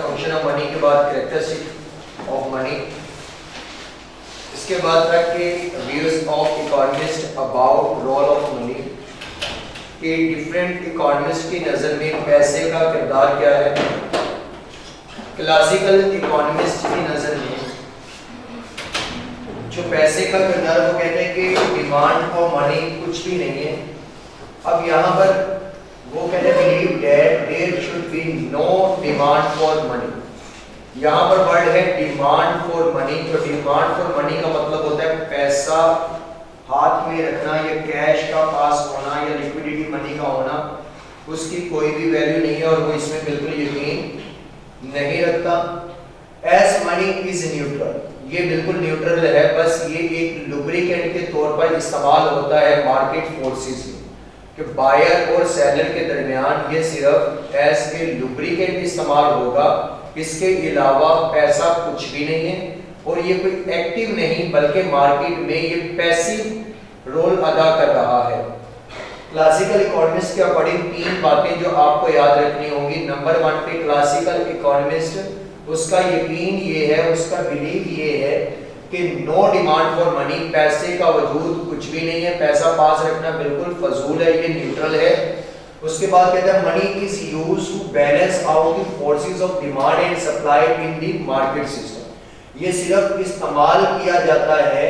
Function of money के बाद characteristic of money, इसके बाद तक के views of economist about role of money कि डिफरेंट इकोनॉमिस्ट की नज़र में पैसे का किरदार क्या है। क्लासिकल इकोनॉमिस्ट की नज़र में जो पैसे का किरदार वो कहते हैं कि डिमांड फॉर मनी कुछ भी नहीं है। अब यहाँ पर वो कहते हैं believe that there should be no demand for money. यहाँ पर वर्ड है डिमांड फॉर मनी। तो डिमांड फॉर मनी का मतलब होता है पैसा हाथ में रखना या कैश का पास होना या लिक्विडिटी मनी का होना, उसकी कोई भी वैल्यू नहीं है और वो इसमें बिल्कुल यकीन नहीं रखता। एज मनी इज न्यूट्रल, ये बिल्कुल न्यूट्रल है, बस ये एक लुब्रिकेंट के तौर पर इस्तेमाल होता है मार्केट फोर्सेस में कि बायर और सेलर के दरमियान ये सिर्फ एज ए लुब्रिकेंट इस्तेमाल होगा, इसके अलावा पैसा कुछ भी नहीं है और ये कोई एक्टिव नहीं बल्कि मार्केट में ये पैसिव रोल अदा कर रहा है। क्लासिकल इकोनॉमिस्ट के अकॉर्डिंग तीन बातें जो आपको याद रखनी होंगी। नंबर 1 पे क्लासिकल इकोनॉमिस्ट उसका यकीन ये है, उसका बिलीव ये है कि नो डिमांड फॉर मनी, पैसे का वजूद कुछ भी नहीं है, पैसा पास रखना बिल्कुल फजूल है, ये न्यूट्रल है। उसके बाद कहता है money is used to balance out the forces of demand and supply in the market system. ये सिर्फ इस्तेमाल किया जाता है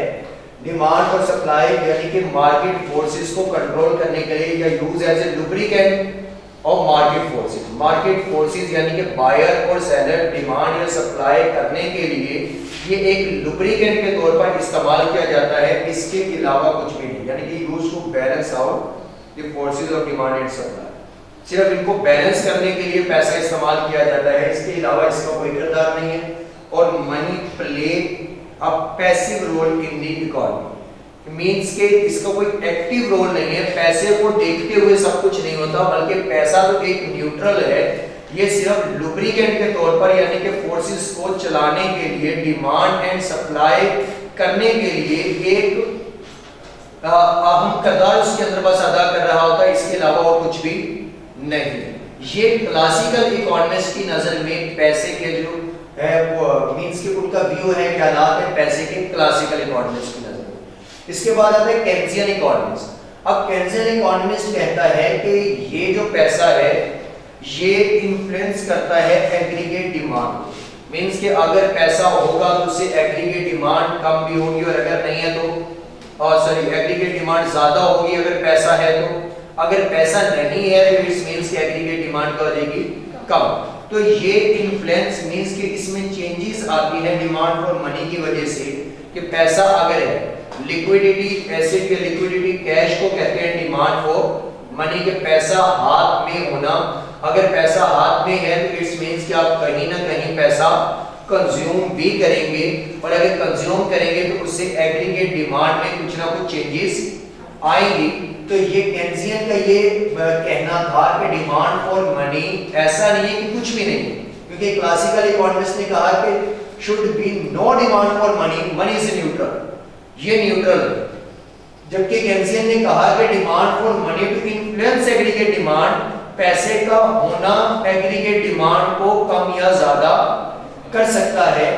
डिमांड और सप्लाई यानी कि मार्केट फोर्सेस को कंट्रोल करने के लिए, या use as a lubricant of market forces. Market forces यानी कि बायर और सेलर डिमांड या सप्लाई करने के लिए ये एक लुब्रिकेंट के तौर पर इस्तेमाल किया जाता है, इसके अलावा कुछ भी नहीं। यानी कि use to balance out the forces of demand and supply, सिर्फ इनको बैलेंस करने के लिए पैसा इस्तेमाल किया जाता है, इसके अलावा इसका कोई किरदार नहीं है। और money play a passive role in the economy, means के इसका कोई एक्टिव रोल नहीं है, पैसे को देखते हुए सब कुछ नहीं होता, बल्कि पैसा तो एक न्यूट्रल है, ये सिर्फ लुब्रिकेंट के तौर पर यानी कि फोर्सेस को चलाने के लिए, डिमांड एंड सप्लाई करने के लिए एक अहम किरदार उसके अंदर बस अदा कर रहा होता है, इसके अलावा और कुछ भी नहीं। ये क्लासिकल इकोनॉमिस्ट की नजर में पैसे के जो है वो मींस के उनका व्यू है, ख्यालात है पैसे के क्लासिकल इकोनॉमिस्ट की नजर में। इसके बाद आता है केन्जियन इकोनॉमिस्ट। अब केन्जियन इकोनॉमिस्ट कहता है कि ये जो पैसा है ये इन्फ्लुएंस करता है एग्रीगेट डिमांड, मींस कि अगर पैसा होगा तो उससे एग्रीगेट डिमांड कम भी होगी और अगर नहीं है तो एग्रीगेट डिमांड ज्यादा होगी अगर पैसा है तो, अगर पैसा नहीं है तो इट मींस कि एग्रीगेट डिमांड क्या हो जाएगी, कम। तो ये इन्फ्लुएंस मींस कि इसमें चेंजेस आती है डिमांड फॉर मनी की वजह से कि पैसा अगर है, लिक्विडिटी एसेट या लिक्विडिटी कैश को कहते हैं डिमांड फॉर मनी के पैसा हाथ में होना। अगर पैसा हाथ में है तो इट्स मींस कि आप कहीं ना कहीं पैसा कंज्यूम भी करेंगे और अगर कंज्यूम करेंगे तो उससे एग्रीगेट डिमांड में कुछ ना कुछ चेंजेस आएंगी। तो ये केन्जियन का ये कहना था कि डिमांड फॉर मनी ऐसा नहीं है कि कुछ भी नहीं, क्योंकि क्लासिकल इकोनॉमिस्ट ने कहा कि should be no demand for money, money is neutral, ये न्यूट्रल है। जबकि केन्जियन ने कहा कि demand for money to influence aggregate demand, पैसे का होना एग्रीगेट डिमांड को कम या ज्यादा कर सकता है।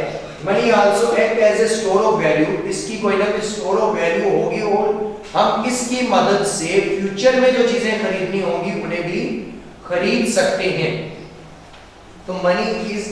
Money also act as a store of value, इसकी कोई ना कोई स्टोर ऑफ वैल्यू होगी और हम इसकी मदद से फ्यूचर में जो चीजें खरीदनी होंगी उन्हें भी खरीद सकते हैं। तो money is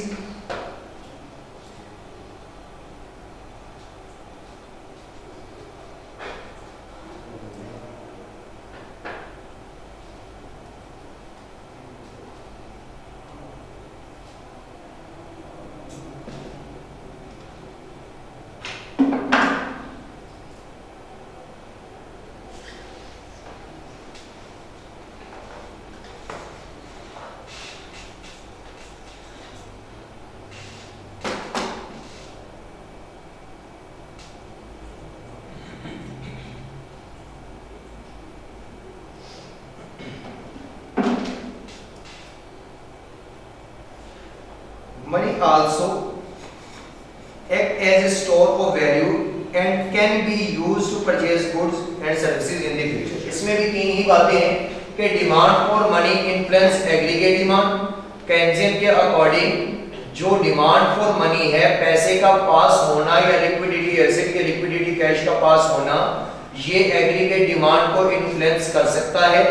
money also act as a store of value and can be used to purchase goods and services in the future। इसमें भी तीन ही बातें हैं कि demand for money influence aggregate demand, Keynesian के अकॉर्डिंग जो डिमांड फॉर मनी है, पैसे का पास होना या लिक्विडिटी एसेट के लिक्विडिटी कैश का पास होना, ये एग्रीगेट डिमांड को इन्फ्लुएंस कर सकता है।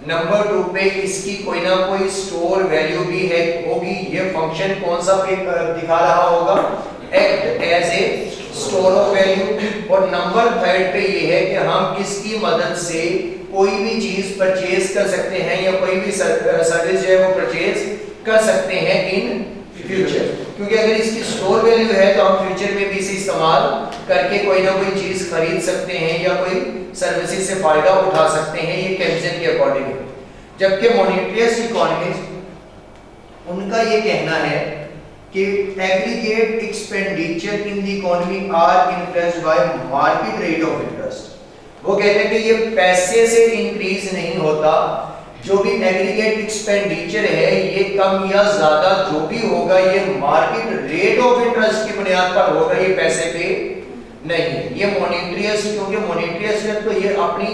नंबर 2 पे इसकी कोई ना कोई स्टोर वैल्यू भी है होगी। ये फंक्शन कौन सा दिखा रहा होगा? Act as a store of value. और नंबर 3 पे ये है कि हम इसकी मदद से कोई भी चीज परचेज कर सकते हैं या कोई भी सर्विस जो है वो परचेज कर सकते हैं इन फ्यूचर, क्योंकि अगर इसकी स्टोर वैल्यू है तो हम फ्यूचर में भी इसे इस्तेमाल करके कोई ना कोई चीज खरीद सकते हैं या कोई सर्विसेज से फायदा उठा सकते हैं। ये केम्सन के अकॉर्डिंग है। जबकि मॉनेटरिस्ट इकोनॉमिस्ट उनका ये कहना है कि aggregate expenditure in the economy are influenced by market rate of interest. वो कहते हैं कि ये पैसे से इंक्रीज नहीं होता, जो भी एग्रीगेट एक्सपेंडिचर है ये कम या ज्यादा जो भी होगा ये मार्केट रेट ऑफ इंटरेस्ट की बुनियाद पर होगा, ये पैसे पे नहीं। ये मॉनेटरिस्ट, क्योंकि मॉनेटरिस्ट है तो ये अपनी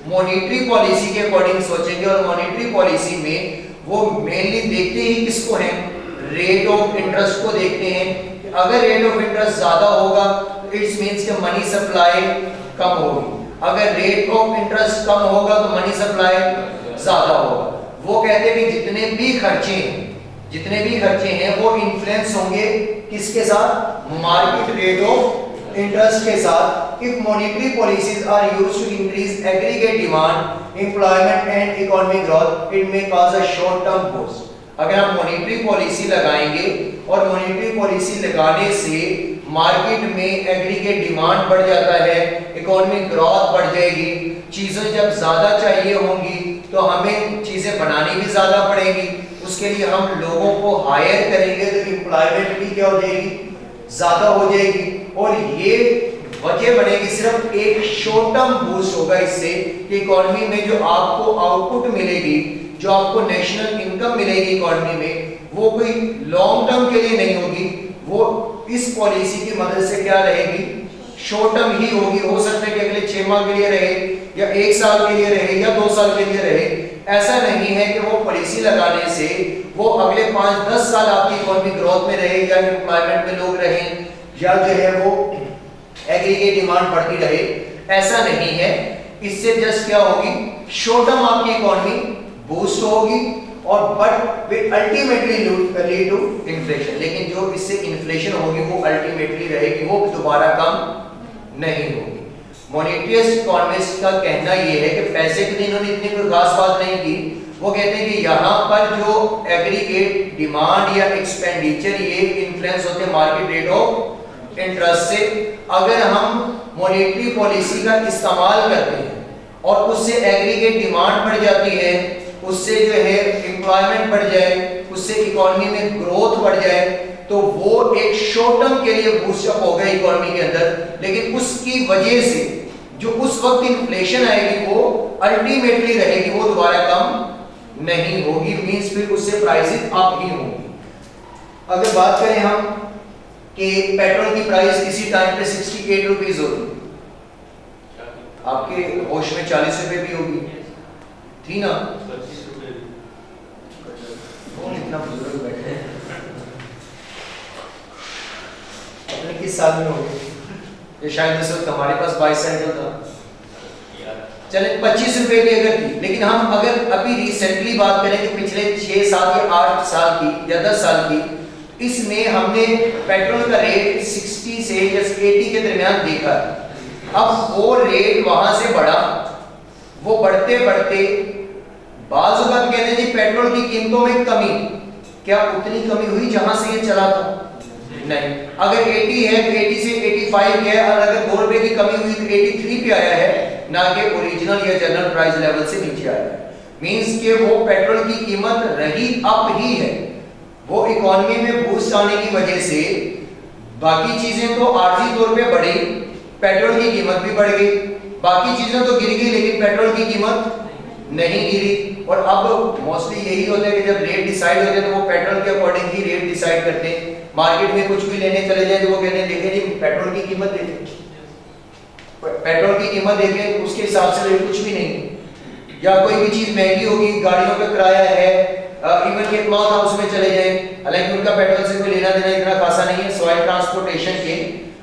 मॉनेटरी पॉलिसी के अकॉर्डिंग सोचेंगे और मॉनेटरी पॉलिसी में वो मेनली देखते ही किसको है? रेट ऑफ इंटरेस्ट को देखते हैं। अगर रेट ऑफ इंटरेस्ट ज्यादा होगा तो इट्स मींस कि मनी सप्लाई कम होगी, अगर रेट ऑफ इंटरेस्ट कम होगा तो मनी सप्लाई ज्यादा होगा। वो कहते हैं कि जितने भी खर्चे हैं वो इन्फ्लुएंस होंगे किसके साथ? मार्केट रेट ऑफ इंटरेस्ट के साथ। If monetary policies are used to increase aggregate demand, employment and economic growth, it may cause a short term boost. अगर हम मॉनेटरी पॉलिसी लगाएंगे और मॉनेटरी पॉलिसी लगाने से मार्केट में एग्रीगेट डिमांड बढ़ जाता है, इकोनॉमिक ग्रोथ बढ़ जाएगी, चीजें जब ज्यादा चाहिए होंगी तो हमें चीजें बनानी भी ज्यादा पड़ेगी, उसके लिए हम लोगों को हायर करेंगे तो एम्प्लॉयमेंट भी क्या हो जाएगी? ज्यादा हो जाएगी। और ये वजह बनेगी, सिर्फ एक शॉर्ट टर्म बूस्ट होगा इससे कि इकोनॉमी में जो आपको आउटपुट मिलेगी, जो आपको नेशनल इनकम मिलेगी इकोनॉमी में, वो कोई लॉन्ग टर्म के लिए नहीं होगी, वो इस पॉलिसी की मदद से क्या रहेगी? शॉर्ट टर्म ही होगी। हो सकता है कि अगले 6 माह के लिए रहे या 1 साल के लिए रहे या 2 साल के लिए रहे। ऐसा नहीं है कि वो पॉलिसी लगाने से वो अगले 5-10 साल आपकी इकोनॉमिक ग्रोथ में रहे या एम्प्लॉयमेंट में लोग रहें या जो है वो एग्रीगेट डिमांड बढ़ती रहे, ऐसा नहीं है। इससे जस्ट क्या होगी? शॉर्ट टर्म आपकी इकोनॉमी बूस्ट होगी और but will ultimately lead to inflation. लेकिन जो इससे इन्फ्लेशन होगी वो अल्टीमेटली रहेगी, वो दोबारा कम नहीं होगी। मॉनेटरिस्ट इकोनॉमिस्ट का कहना ये है कि पैसे के दिन उन्होंने इतनी कोई खास बात नहीं की। वो कहते हैं कि यहाँ पर जो एग्रीगेट डिमांड या एक्सपेंडिचर ये इन्फ्लुएंस होते हैं मार्केट रेट ऑफ इंटरेस्ट से। अगर हम मॉनेटरी पॉलिसी का इस्तेमाल करते हैं और उससे एग्रीगेट डिमांड बढ़ जाती है, उससे जो है एम्प्लॉयमेंट बढ़ जाए, उससे इकोनॉमी में ग्रोथ बढ़ जाए, तो वो एक शॉर्ट टर्म के लिए बूस्टअप होगा इकोनॉमी के अंदर। लेकिन उसकी वजह से जो उस वक्त इन्फ्लेशन आएगी वो अल्टीमेटली रहेगी, वो दोबारा कम नहीं होगी, मींस फिर उससे प्राइसेस अप ही होंगी। अगर बात करें हम कि पेट्रोल की प्राइस किसी टाइम पे 68 रुपीज होगी, आपके होश में 40 रुपए भी होगी थी ना? 25 रुपए। कौन इतना बुजुर्ग बैठे हैं? अपने किस साल में होगी? ये शायद इस वक्त हमारे पास बाइसाइकिल था, चले 25 रुपए की अगर थी। लेकिन हम अगर अभी रिसेंटली बात करें कि पिछले 6 साल या 8 साल की या 10 साल की, इसमें हमने पेट्रोल का रेट 60 से 80 के दरमियान देखा। अब वो रेट वहां से बढ़ा, वो बढ़ते बढ़ते बाज़ वक़्त कहते हैं जी पेट्रोल की कीमतों में कमी, क्या उतनी कमी हुई जहां से ये चला था? नहीं। अगर 80 है तो 80 से 85 है, और अगर 2 रुपए की कमी हुई तो 83 पे आया है, ना कि ओरिजिनल या जनरल प्राइस लेवल से नीचे आया है। मींस के वो पेट्रोल की कीमत रही अप ही है, वो इकोनॉमी में बूस्ट आने की वजह से बाकी चीजें तो आर्जी तौर पे बढ़ी, पेट्रोल की कीमत भी बढ़ गई, बाकी चीजें तो गिर गई लेकिन पेट्रोल की कीमत नहीं गिरी। और अब मोस्टली यही होता है कि जब रेट डिसाइड होते हैं तो वो पेट्रोल के अकॉर्डिंग ही रेट डिसाइड करते हैं। मार्केट में कुछ भी लेने चले जाए तो वो कहते हैं देखें जी पेट्रोल की कीमत देखें, पेट्रोल की कीमत देखें, उसके हिसाब से रेट कुछ भी नहीं। या कोई भी चीज महंगी होगी, गाड़ियों का किराया है, इवन के क्लॉथ हाउस में चले जाएं, हालांकि उनका पेट्रोल से कोई लेना देना इतना खासा नहीं है, सॉइल ट्रांसपोर्टेशन के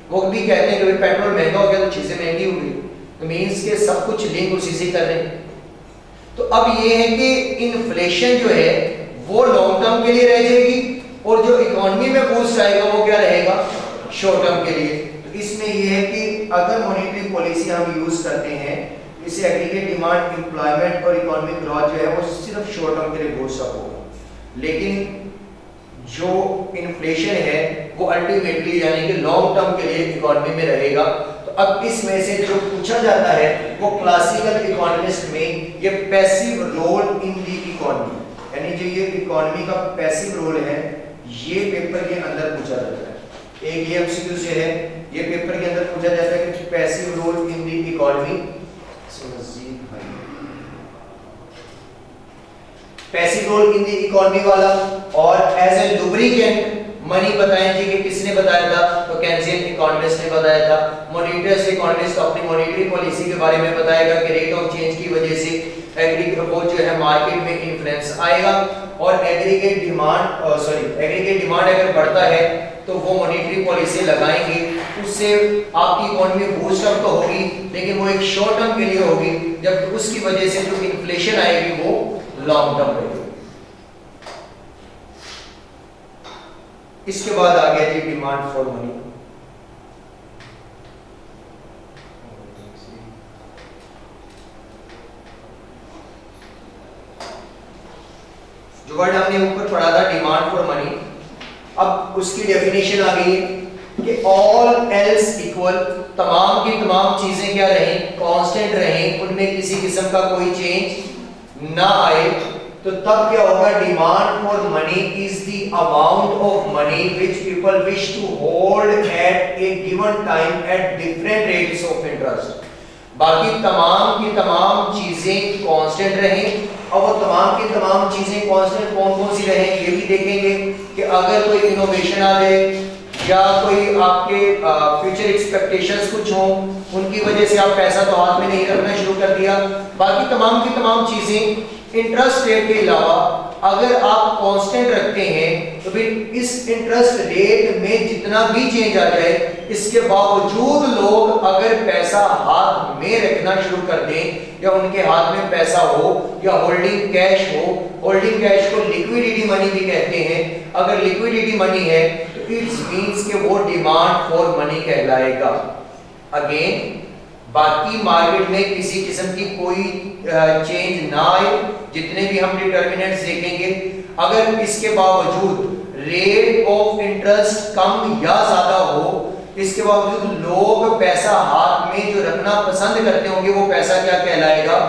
वो भी कहते हैं कि भाई पेट्रोल महंगा हो गया तो चीजें महंगी हो गई, तो मींस के सब कुछ लिंक उसी से कर रहे हैं। तो अब ये है कि इन्फ्लेशन जो है वो लॉन्ग टर्म के लिए रह जाएगी और जो इकोनॉमी में बूस्ट आएगा वो क्या रहेगा, शॉर्ट टर्म के लिए। तो इसमें ये है कि अगर मॉनेटरी पॉलिसी हम यूज करते हैं, इसे एग्रीगेट डिमांड, एम्प्लॉयमेंट और इकोनॉमिक ग्रोथ जो है वो सिर्फ शॉर्ट टर्म के लिए बूस्ट अप होगा, लेकिन जो इन्फ्लेशन है वो अल्टीमेटली यानी कि लॉन्ग टर्म के लिए इकोनॉमी में रहेगा। तो अब इसमें से जो पूछा जाता है वो क्लासिकल इकोनॉमिस्ट में ये passive role in the economy, यानी जो ये इकोनॉमी का पैसिव रोल है ये पेपर के अंदर पूछा जाता है। एक ये एमसीक्यू से है, ये पेपर के अंदर पूछा जाता है कि passive role in the economy, passive role in the economy वाला, और एज ए लुब्रिकेंट मनी बताएं जी कि किसने बताया था, तो केन्सियन इकोनॉमिस्ट ने बताया था। मॉनेटरी इकोनॉमिस्ट अपनी मॉनेटरी पॉलिसी के बारे में बताएगा कि रेट ऑफ चेंज की वजह से एग्रीगेट वो जो है मार्केट में इन्फ्लुएंस आएगा, और एग्रीगेट डिमांड अगर बढ़ता है तो वो मॉनेटरी पॉलिसी लगाएंगे, उससे आपकी इकोनॉमी बूस्ट अप तो होगी लेकिन वो एक शॉर्ट टर्म के लिए होगी, जब उसकी वजह से जो इन्फ्लेशन आएगी वो लॉन्ग टर्म रहेगी। इसके बाद आ गया जी डिमांड फॉर मनी। जो वर्ड हमने ऊपर पढ़ा था डिमांड फॉर मनी, अब उसकी डेफिनेशन आ गई है कि ऑल एल्स इक्वल, तमाम की तमाम चीजें क्या रहें, कांस्टेंट रहें, उनमें किसी किस्म का कोई चेंज ना आए, तो तब क्या होगा, demand for money is the amount of money which people wish to hold at a given time at different rates of interest. बाकी तमाम की तमाम चीजें कांस्टेंट रहें, और वो तमाम की तमाम चीजें कांस्टेंट कौन कौन सी रहें ये भी देखेंगे कि अगर कोई इनोवेशन आ जाए या कोई आपके फ्यूचर एक्सपेक्टेशंस कुछ हो, उनकी वजह से आप पैसा तो हाथ में नहीं रखना शुरू कर दिया। बाकी तमाम की तमाम चीजें इंटरेस्ट रेट के अलावा अगर आप कांस्टेंट रखते हैं तो फिर इस इंटरेस्ट रेट में जितना भी चेंज आ जाए, इसके बावजूद लोग अगर पैसा हाथ में रखना शुरू कर दें या उनके हाथ में पैसा हो या होल्डिंग कैश हो, होल्डिंग कैश को लिक्विडिटी मनी भी कहते हैं, अगर लिक्विडिटी मनी है तो इट्स मींस कि वो डिमांड फॉर मनी कहलाएगा। अगेन बाकी मार्केट में किसी किस्म की कोई चेंज ना आए, जितने भी हम डिटर्मिनेंट्स देखेंगे, अगर इसके बावजूद रेट ऑफ इंटरेस्ट कम या ज्यादा हो, इसके बावजूद लोग पैसा हाथ में जो रखना पसंद करते होंगे वो पैसा क्या कहलाएगा,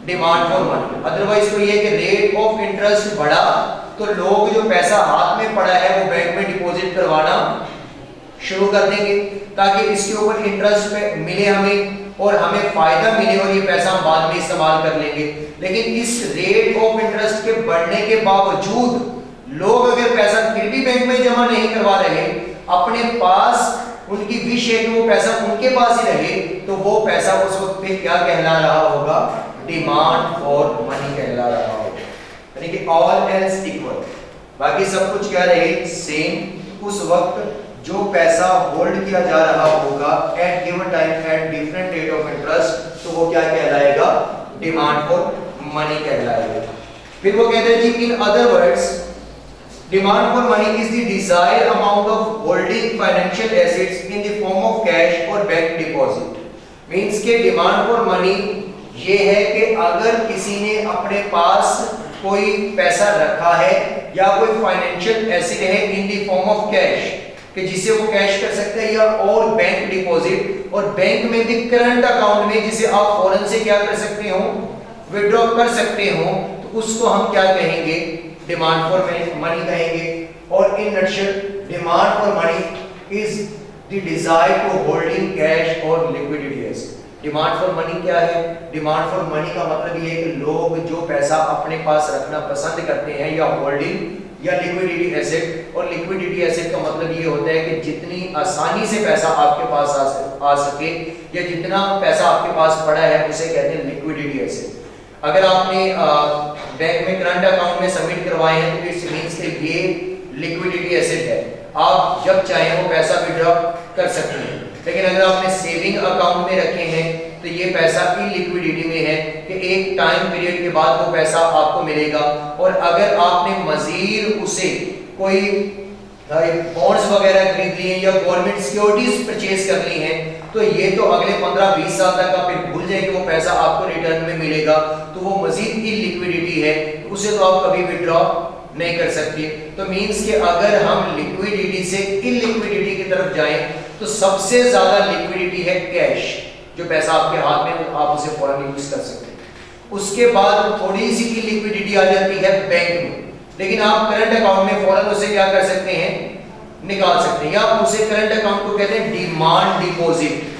डिमांड फॉर मनी। अदरवाइज तो ये कि रेट ऑफ इंटरेस्ट बढ़ा तो लोग जो पैसा हाथ में पड़ा है वो बैंक में डिपॉजिट करवाना शुरू कर देंगे ताकि इसके ऊपर इंटरेस्ट पे मिले हमें और हमें फायदा मिले और ये पैसा हम बाद में इस्तेमाल कर लेंगे। लेकिन इस रेट ऑफ इंटरेस्ट के बढ़ने के बावजूद लोग अगर पैसा फिर भी बैंक में जमा नहीं करवा रहे, अपने पास उनकी विश है कि वो पैसा उनके पास ही रहे, तो वो पैसा उस वक्त पे क्या कहला रहा होगा, डिमांड फॉर मनी कहला रहा होगा। यानी कि ऑल एल्स इक्वल, बाकी सब कुछ क्या रहे सेम, उस वक्त जो पैसा होल्ड किया जा रहा होगा at given time at different rate of interest, तो वो क्या कहलाएगा, डिमांड फॉर मनी कहलाएगा। फिर वो कहते हैं जी in other words demand for money is the desired amount of holding financial assets in the form of cash और बैंक डिपॉजिट। मींस के डिमांड फॉर मनी ये है कि अगर किसी ने अपने पास कोई पैसा रखा है या कोई फाइनेंशियल एसेट है इन द फॉर्म ऑफ कैश कि जिसे वो कैश कर सकते हैं, या और बैंक डिपॉजिट, और बैंक में भी करंट अकाउंट में जिसे आप फौरन से क्या कर सकते हो, विड्रॉ कर सकते हो, तो उसको हम क्या कहेंगे, डिमांड फॉर मनी कहेंगे। और in nutshell demand for money is the desire to holding cash और liquidity asset. Demand for money क्या है, डिमांड फॉर मनी का मतलब ये है कि लोग जो पैसा अपने पास रखना पसंद करते हैं या होल्डिंग या लिक्विडिटी एसेट, और लिक्विडिटी एसेट का मतलब ये होता है कि जितनी आसानी से पैसा आपके पास आ सके या जितना पैसा आपके पास पड़ा है उसे कहते हैं लिक्विडिटी एसेट। अगर आपने बैंक में करंट अकाउंट में सबमिट करवाए हैं तो इट्स मींस कि ये लिक्विडिटी एसेट है, आप जब चाहें वो पैसा विड्रॉ कर सकते हैं। लेकिन अगर आपने सेविंग अकाउंट में रखे हैं तो ये पैसा इलिक्विडिटी में है कि एक टाइम पीरियड के बाद वो पैसा आपको मिलेगा। और अगर आपने मजीद उसे कोई बॉन्ड्स वगैरह खरीद लिए या गवर्नमेंट सिक्योरिटीज परचेज कर ली हैं तो ये तो अगले 15-20 साल तक आप फिर भूल जाए कि वो पैसा आपको रिटर्न में मिलेगा, तो वो मजीद इलिक्विडिटी है, उसे तो आप कभी विड्रॉ नहीं कर सकते। तो मींस कि अगर हम लिक्विडिटी से इलिक्विडिटी की तरफ जाएं तो सबसे ज्यादा लिक्विडिटी है कैश, जो पैसा आपके हाथ में आप उसे फौरन यूज कर सकते हैं। उसके बाद थोड़ी सी की लिक्विडिटी आ जाती है बैंक में, लेकिन आप करंट अकाउंट में फौरन उसे क्या कर सकते हैं, निकाल सकते हैं। या उसे करंट अकाउंट को कहते हैं डिमांड डिपॉजिट।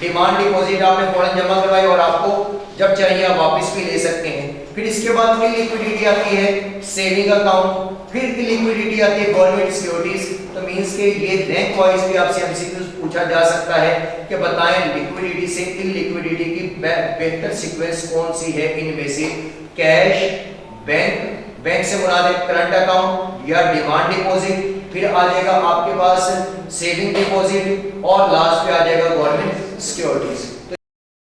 डिमांड डिपॉजिट आपने फौरन जमा करवाई और आपको जब चाहिए आप वापस भी ले सकते हैं। फिर इसके बाद की लिक्विडिटी आती है सेविंग अकाउंट, फिर की लिक्विडिटी आती है गवर्नमेंट सिक्योरिटीज। तो मींस के ये रैंक वाइज भी आपसे एमसीक्यूज पूछा जा सकता है कि बताएं लिक्विडिटी से इलिक्विडिटी की बेहतर सीक्वेंस कौन सी है इनमें से। कैश, बैंक से मुराद है करंट अकाउंट या डिमांड डिपॉजिट, फिर आ जाएगा आपके पास सेविंग डिपॉजिट और लास्ट पे आ जाएगा गवर्नमेंट सिक्योरिटीज।